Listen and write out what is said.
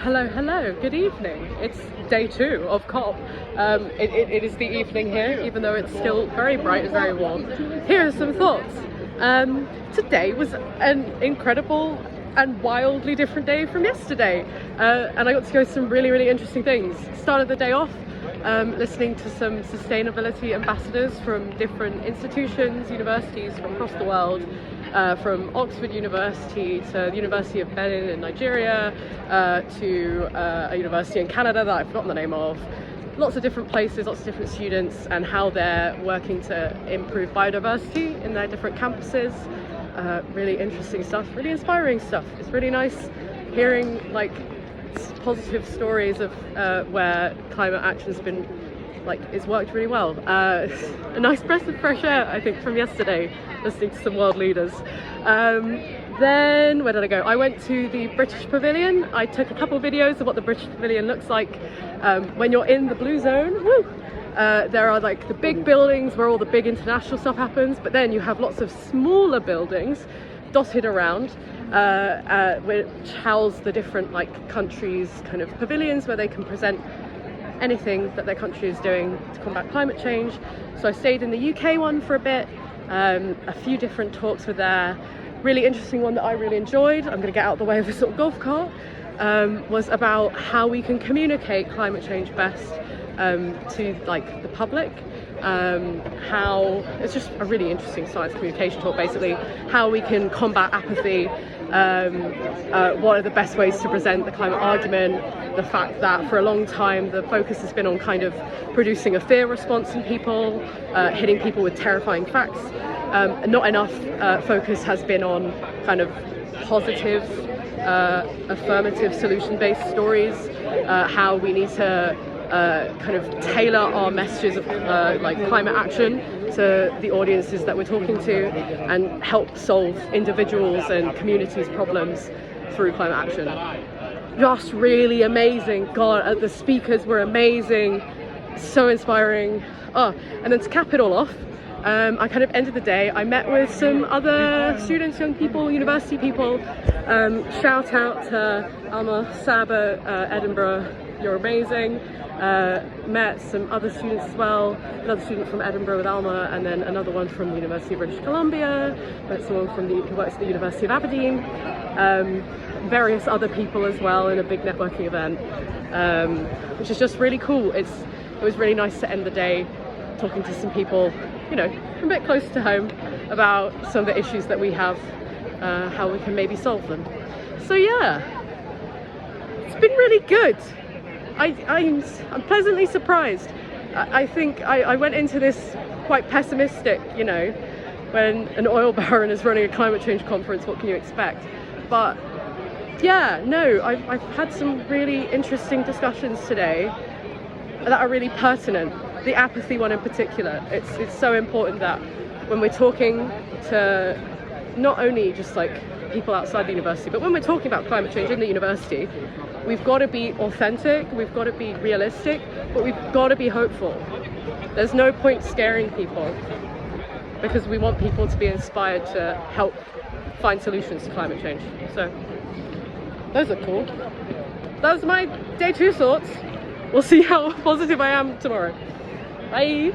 Hello, good evening. It's day 2 of COP. It is the evening here, even though it's still very bright and very warm. Here are some thoughts. Today was an incredible and wildly different day from yesterday, and I got to go to some really interesting things. Started the day off listening to some sustainability ambassadors from different institutions, universities from across the world. From Oxford University to the University of Benin in Nigeria, to a university in Canada that I've forgotten the name of. Lots of different places, lots of different students, and how they're working to improve biodiversity in their different campuses. Really interesting stuff, really inspiring stuff. It's really nice hearing positive stories of where climate action's been it's worked really well. A nice breath of fresh air, I think, from yesterday, listening to some world leaders. Then where did I go? I went to the British Pavilion. I took a couple of videos of what the British Pavilion looks like when you're in the blue zone. Woo! There are the big buildings where all the big international stuff happens, but then you have lots of smaller buildings dotted around which house the different countries' kind of pavilions where they can present anything that their country is doing to combat climate change. So I stayed in the UK one for a bit. A few different talks were there. Really interesting one that I really enjoyed, I'm going to get out of the way of the sort of golf cart, was about how we can communicate climate change best to the public. How it's just a really interesting science communication talk, basically how we can combat apathy, what are the best ways to present the climate argument, the fact that for a long time the focus has been on kind of producing a fear response in people, hitting people with terrifying facts. Not enough focus has been on kind of positive, affirmative, solution-based stories, how we need to kind of tailor our messages of climate action to the audiences that we're talking to and help solve individuals and communities' problems through climate action. Just really amazing. God, the speakers were amazing, so inspiring. Oh, and then to cap it all off, I kind of ended the day, I met with some other students, young people, university people. Shout out to Alma Saba, Edinburgh, you're amazing. Met some other students as well, another student from Edinburgh with Alma, and then another one from the University of British Columbia, met someone who works at the University of Aberdeen, various other people as well in a big networking event, which is just really cool. It was really nice to end the day talking to some people, a bit close to home about some of the issues that we have, how we can maybe solve them. So yeah, it's been really good. I'm pleasantly surprised. I think I went into this quite pessimistic, when an oil baron is running a climate change conference, what can you expect? But yeah, no, I've had some really interesting discussions today that are really pertinent. The apathy one in particular, it's so important that when we're talking to not only just people outside the university, but when we're talking about climate change in the university, we've got to be authentic, we've got to be realistic, but we've got to be hopeful. There's no point scaring people, because we want people to be inspired to help find solutions to climate change. So those are cool. That was my day 2 thoughts. We'll see how positive I am tomorrow. Bye.